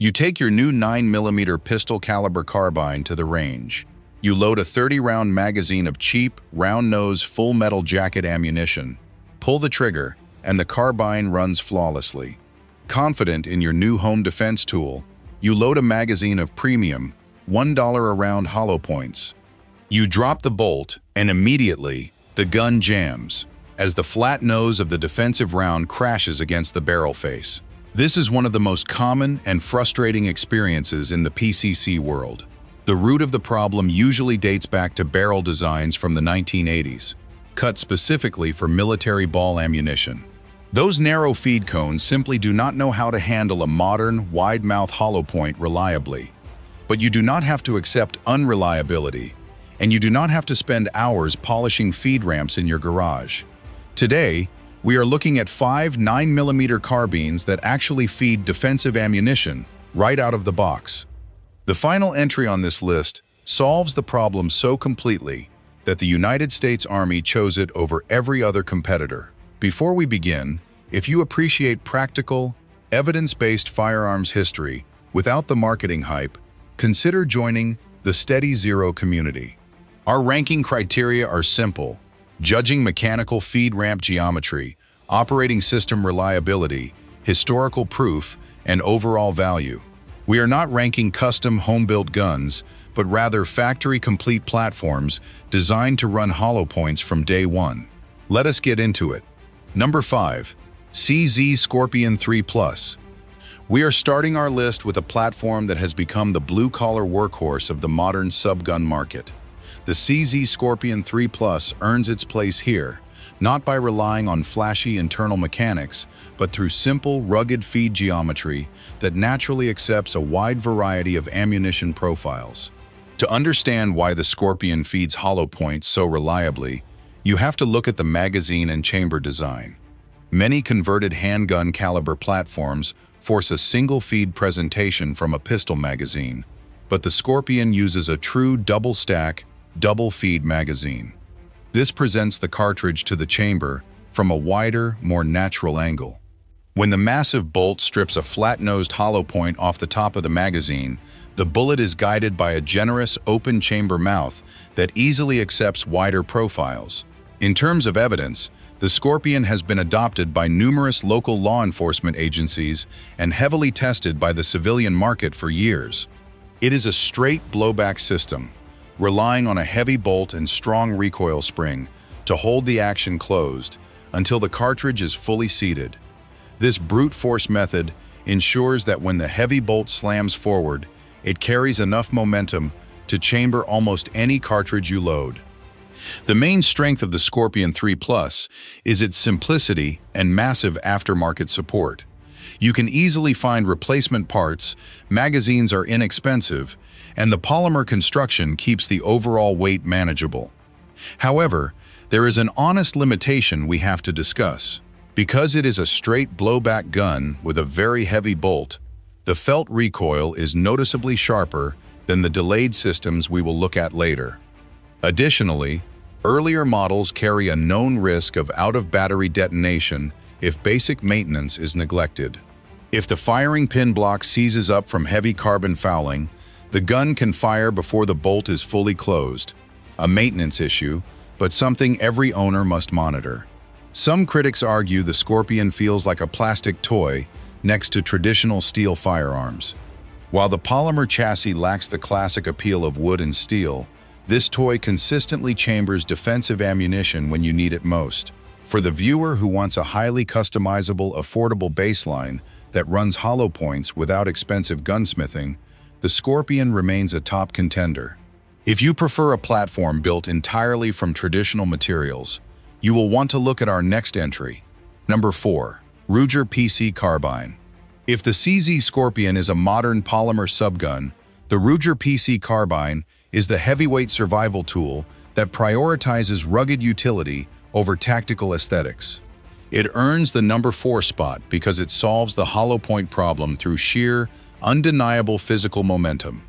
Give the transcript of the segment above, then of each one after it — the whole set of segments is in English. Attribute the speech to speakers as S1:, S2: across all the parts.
S1: You take your new 9mm pistol caliber carbine to the range. You load a 30-round magazine of cheap, round-nose, full-metal jacket ammunition, pull the trigger, and the carbine runs flawlessly. Confident in your new home defense tool, you load a magazine of premium, $1 a round hollow points. You drop the bolt, and immediately, the gun jams, as the flat nose of the defensive round crashes against the barrel face. This is one of the most common and frustrating experiences in the PCC world. The root of the problem usually dates back to barrel designs from the 1980s, cut specifically for military ball ammunition. Those narrow feed cones simply do not know how to handle a modern, wide-mouth hollow point reliably. But you do not have to accept unreliability, and you do not have to spend hours polishing feed ramps in your garage. Today, we are looking at 5 9mm carbines that actually feed defensive ammunition right out of the box. The final entry on this list solves the problem so completely that the United States Army chose it over every other competitor. Before we begin, if you appreciate practical, evidence-based firearms history without the marketing hype, consider joining the Steady Zero community. Our ranking criteria are simple: judging mechanical feed ramp geometry, operating system reliability, historical proof, and overall value. We are not ranking custom home-built guns, but rather factory-complete platforms designed to run hollow points from day one. Let us get into it. Number 5. CZ Scorpion 3 Plus. We are starting our list with a platform that has become the blue-collar workhorse of the modern subgun market. The CZ Scorpion 3 Plus earns its place here, not by relying on flashy internal mechanics, but through simple, rugged feed geometry that naturally accepts a wide variety of ammunition profiles. To understand why the Scorpion feeds hollow points so reliably, you have to look at the magazine and chamber design. Many converted handgun caliber platforms force a single feed presentation from a pistol magazine, but the Scorpion uses a true double-stack, double-feed magazine. This presents the cartridge to the chamber from a wider, more natural angle. When the massive bolt strips a flat-nosed hollow point off the top of the magazine, the bullet is guided by a generous open chamber mouth that easily accepts wider profiles. In terms of evidence, the Scorpion has been adopted by numerous local law enforcement agencies and heavily tested by the civilian market for years. It is a straight blowback system, relying on a heavy bolt and strong recoil spring to hold the action closed until the cartridge is fully seated. This brute force method ensures that when the heavy bolt slams forward, it carries enough momentum to chamber almost any cartridge you load. The main strength of the Scorpion 3 Plus is its simplicity and massive aftermarket support. You can easily find replacement parts, magazines are inexpensive, and the polymer construction keeps the overall weight manageable. However, there is an honest limitation we have to discuss. Because it is a straight blowback gun with a very heavy bolt, the felt recoil is noticeably sharper than the delayed systems we will look at later. Additionally, earlier models carry a known risk of out-of-battery detonation if basic maintenance is neglected. If the firing pin block seizes up from heavy carbon fouling, the gun can fire before the bolt is fully closed. A maintenance issue, but something every owner must monitor. Some critics argue the Scorpion feels like a plastic toy next to traditional steel firearms. While the polymer chassis lacks the classic appeal of wood and steel, this toy consistently chambers defensive ammunition when you need it most. For the viewer who wants a highly customizable, affordable baseline that runs hollow points without expensive gunsmithing, the Scorpion remains a top contender. If you prefer a platform built entirely from traditional materials, you will want to look at our next entry. Number 4. Ruger PC Carbine. If the CZ Scorpion is a modern polymer subgun, the Ruger PC Carbine is the heavyweight survival tool that prioritizes rugged utility over tactical aesthetics. It earns the number 4 spot because it solves the hollow point problem through sheer, undeniable physical momentum.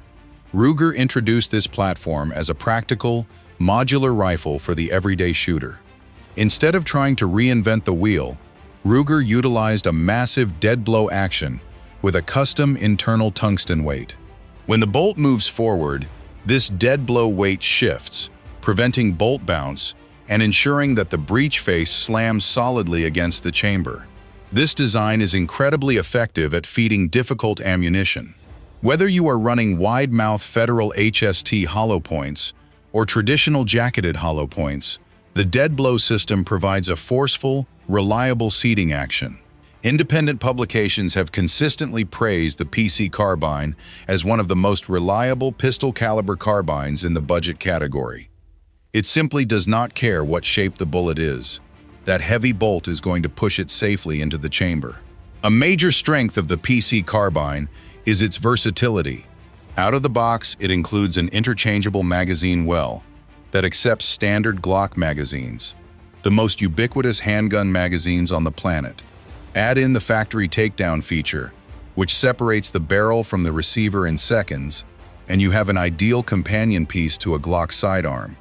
S1: Ruger introduced this platform as a practical, modular rifle for the everyday shooter. Instead of trying to reinvent the wheel, Ruger utilized a massive dead blow action with a custom internal tungsten weight. When the bolt moves forward, this dead blow weight shifts, preventing bolt bounce and ensuring that the breech face slams solidly against the chamber. This design is incredibly effective at feeding difficult ammunition. Whether you are running wide-mouth Federal HST hollow points or traditional jacketed hollow points, the dead blow system provides a forceful, reliable seating action. Independent publications have consistently praised the PC carbine as one of the most reliable pistol caliber carbines in the budget category. It simply does not care what shape the bullet is. That heavy bolt is going to push it safely into the chamber. A major strength of the PC carbine is its versatility. Out of the box, it includes an interchangeable magazine well that accepts standard Glock magazines, the most ubiquitous handgun magazines on the planet. Add in the factory takedown feature, which separates the barrel from the receiver in seconds, and you have an ideal companion piece to a Glock sidearm.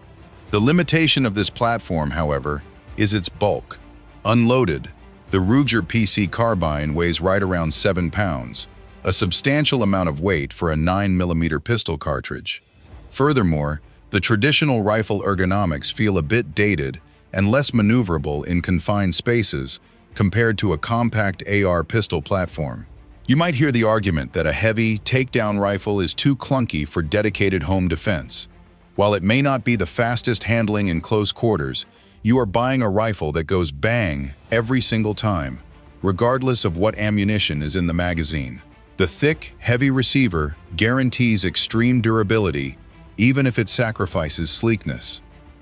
S1: The limitation of this platform, however, is its bulk. Unloaded, the Ruger PC carbine weighs right around 7 pounds, a substantial amount of weight for a 9mm pistol cartridge. Furthermore, the traditional rifle ergonomics feel a bit dated and less maneuverable in confined spaces compared to a compact AR pistol platform. You might hear the argument that a heavy, takedown rifle is too clunky for dedicated home defense. While it may not be the fastest handling in close quarters, you are buying a rifle that goes bang every single time, regardless of what ammunition is in the magazine. The thick, heavy receiver guarantees extreme durability, even if it sacrifices sleekness.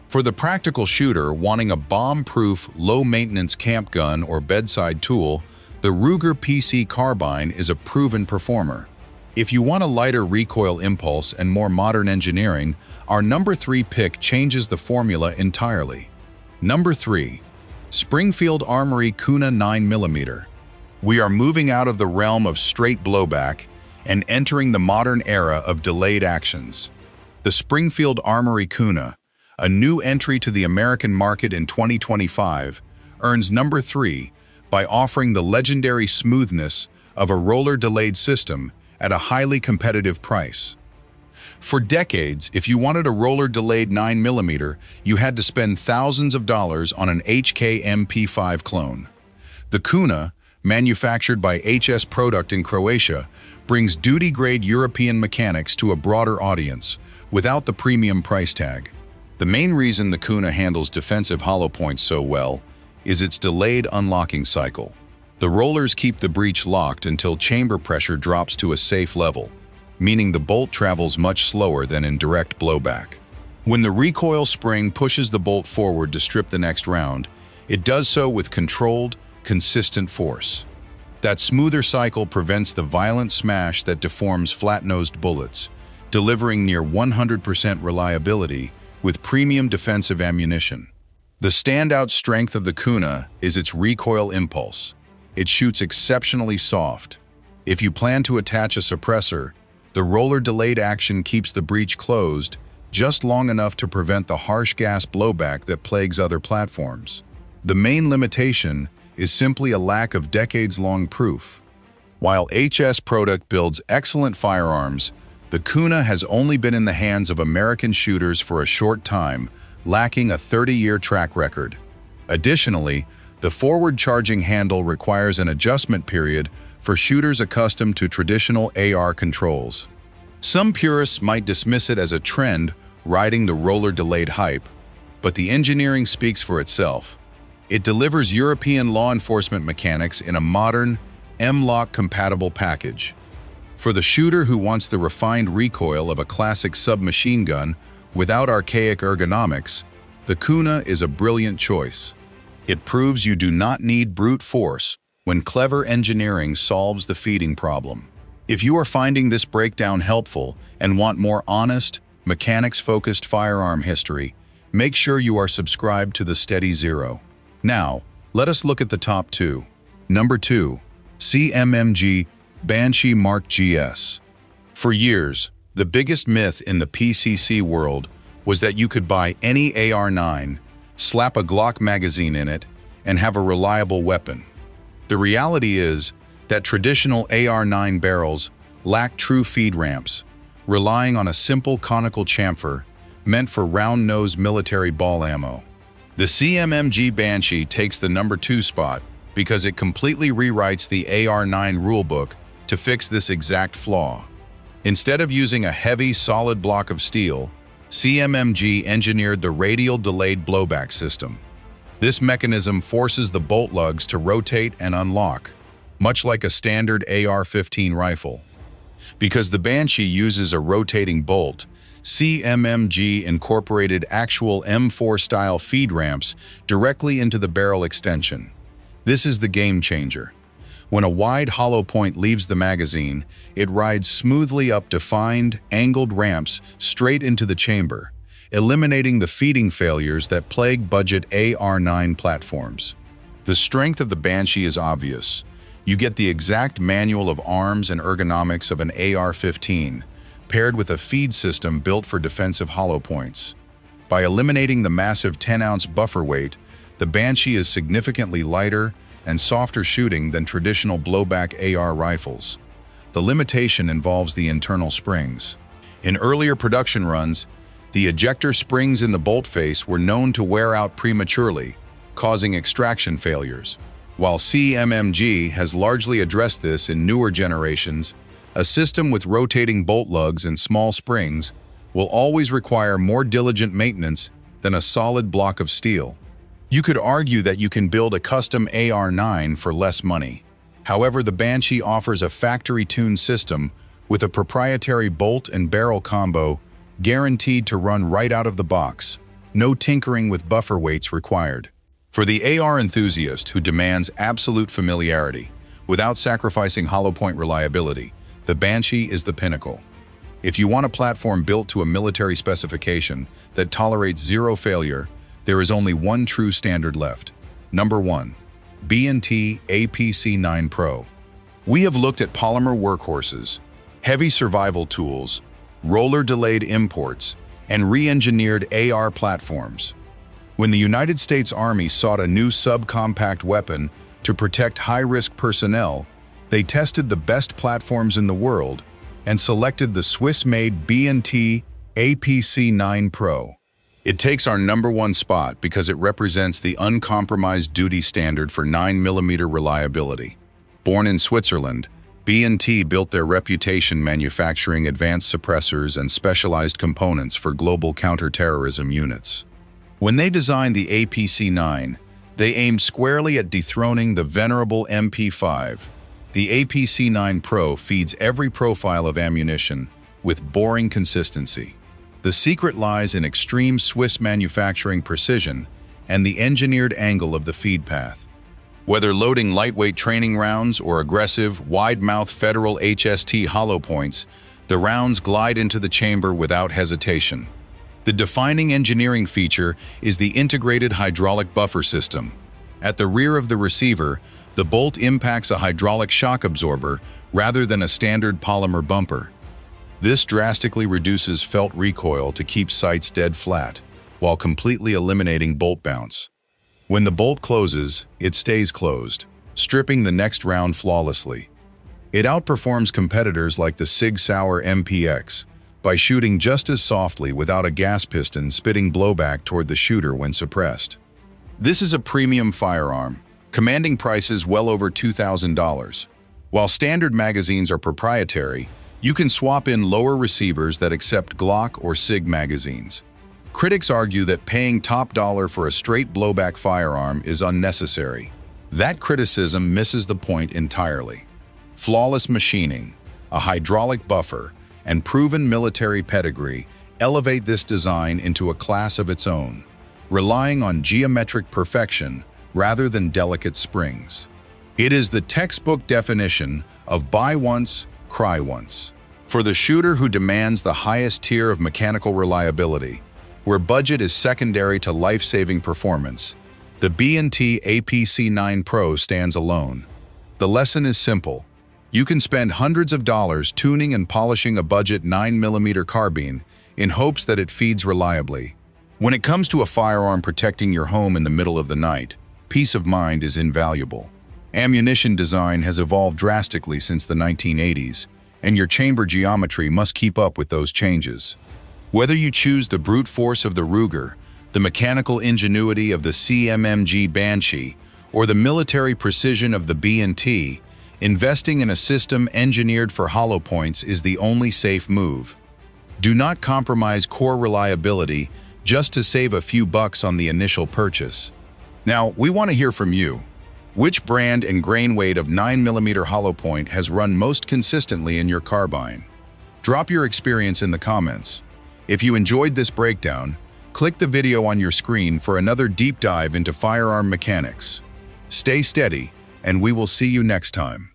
S1: For the practical shooter wanting a bomb-proof, low-maintenance camp gun or bedside tool, the Ruger PC carbine is a proven performer. If you want a lighter recoil impulse and more modern engineering, our number 3 pick changes the formula entirely. Number 3. Springfield Armory Kuna 9mm. We are moving out of the realm of straight blowback and entering the modern era of delayed actions. The Springfield Armory Kuna, a new entry to the American market in 2025, earns number 3 by offering the legendary smoothness of a roller-delayed system at a highly competitive price. For decades, if you wanted a roller-delayed 9mm, you had to spend thousands of dollars on an HK MP5 clone. The Kuna, manufactured by HS Product in Croatia, brings duty-grade European mechanics to a broader audience, without the premium price tag. The main reason the Kuna handles defensive hollow points so well is its delayed unlocking cycle. The rollers keep the breech locked until chamber pressure drops to a safe level, meaning the bolt travels much slower than in direct blowback. When the recoil spring pushes the bolt forward to strip the next round, it does so with controlled, consistent force. That smoother cycle prevents the violent smash that deforms flat-nosed bullets, delivering near 100% reliability with premium defensive ammunition. The standout strength of the Kuna is its recoil impulse. It shoots exceptionally soft. If you plan to attach a suppressor, the roller-delayed action keeps the breech closed just long enough to prevent the harsh gas blowback that plagues other platforms. The main limitation is simply a lack of decades-long proof. While HS Product builds excellent firearms, the Kuna has only been in the hands of American shooters for a short time, lacking a 30-year track record. Additionally, the forward-charging handle requires an adjustment period for shooters accustomed to traditional AR controls. Some purists might dismiss it as a trend riding the roller-delayed hype, but the engineering speaks for itself. It delivers European law enforcement mechanics in a modern, M-LOK-compatible package. For the shooter who wants the refined recoil of a classic submachine gun without archaic ergonomics, the Kuna is a brilliant choice. It proves you do not need brute force when clever engineering solves the feeding problem. If you are finding this breakdown helpful and want more honest, mechanics-focused firearm history, make sure you are subscribed to the Steady Zero. Now, let us look at the top 2. Number 2. CMMG Banshee Mark GS. For years, the biggest myth in the PCC world was that you could buy any AR-9, slap a Glock magazine in it, and have a reliable weapon. The reality is, that traditional AR-9 barrels lack true feed ramps, relying on a simple conical chamfer meant for round-nosed military ball ammo. The CMMG Banshee takes the number 2 spot because it completely rewrites the AR-9 rulebook to fix this exact flaw. Instead of using a heavy, solid block of steel, CMMG engineered the radial delayed blowback system. This mechanism forces the bolt lugs to rotate and unlock, much like a standard AR-15 rifle. Because the Banshee uses a rotating bolt, CMMG incorporated actual M4-style feed ramps directly into the barrel extension. This is the game changer. When a wide hollow point leaves the magazine, it rides smoothly up defined, angled ramps straight into the chamber, eliminating the feeding failures that plague budget AR-9 platforms. The strength of the Banshee is obvious. You get the exact manual of arms and ergonomics of an AR-15, paired with a feed system built for defensive hollow points. By eliminating the massive 10-ounce buffer weight, the Banshee is significantly lighter and softer shooting than traditional blowback AR rifles. The limitation involves the internal springs. In earlier production runs, the ejector springs in the bolt face were known to wear out prematurely, causing extraction failures. While CMMG has largely addressed this in newer generations, a system with rotating bolt lugs and small springs will always require more diligent maintenance than a solid block of steel. You could argue that you can build a custom AR-9 for less money. However, the Banshee offers a factory-tuned system with a proprietary bolt and barrel combo guaranteed to run right out of the box. No tinkering with buffer weights required. For the AR enthusiast who demands absolute familiarity without sacrificing hollow point reliability, the Banshee is the pinnacle. If you want a platform built to a military specification that tolerates zero failure, there is only one true standard left. Number 1. B&T APC9 Pro. We have looked at polymer workhorses, heavy survival tools, roller-delayed imports, and re-engineered AR platforms. When the United States Army sought a new subcompact weapon to protect high-risk personnel, they tested the best platforms in the world and selected the Swiss-made B&T APC9 Pro. It takes our number 1 spot because it represents the uncompromised duty standard for 9mm reliability. Born in Switzerland, B&T built their reputation manufacturing advanced suppressors and specialized components for global counterterrorism units. When they designed the APC9, they aimed squarely at dethroning the venerable MP5. The APC9 Pro feeds every profile of ammunition with boring consistency. The secret lies in extreme Swiss manufacturing precision and the engineered angle of the feed path. Whether loading lightweight training rounds or aggressive, wide-mouth Federal HST hollow points, the rounds glide into the chamber without hesitation. The defining engineering feature is the integrated hydraulic buffer system. At the rear of the receiver, the bolt impacts a hydraulic shock absorber rather than a standard polymer bumper. This drastically reduces felt recoil to keep sights dead flat, while completely eliminating bolt bounce. When the bolt closes, it stays closed, stripping the next round flawlessly. It outperforms competitors like the Sig Sauer MPX by shooting just as softly without a gas piston spitting blowback toward the shooter when suppressed. This is a premium firearm, commanding prices well over $2,000. While standard magazines are proprietary, you can swap in lower receivers that accept Glock or Sig magazines. Critics argue that paying top dollar for a straight blowback firearm is unnecessary. That criticism misses the point entirely. Flawless machining, a hydraulic buffer, and proven military pedigree elevate this design into a class of its own, relying on geometric perfection rather than delicate springs. It is the textbook definition of buy once, cry once. For the shooter who demands the highest tier of mechanical reliability, where budget is secondary to life-saving performance, the B&T APC9 Pro stands alone. The lesson is simple. You can spend hundreds of dollars tuning and polishing a budget 9mm carbine in hopes that it feeds reliably. When it comes to a firearm protecting your home in the middle of the night, peace of mind is invaluable. Ammunition design has evolved drastically since the 1980s, and your chamber geometry must keep up with those changes. Whether you choose the brute force of the Ruger, the mechanical ingenuity of the CMMG Banshee, or the military precision of the B&T, investing in a system engineered for hollow points is the only safe move. Do not compromise core reliability just to save a few bucks on the initial purchase. Now, we want to hear from you. Which brand and grain weight of 9mm hollow point has run most consistently in your carbine? Drop your experience in the comments. If you enjoyed this breakdown, click the video on your screen for another deep dive into firearm mechanics. Stay steady, and we will see you next time.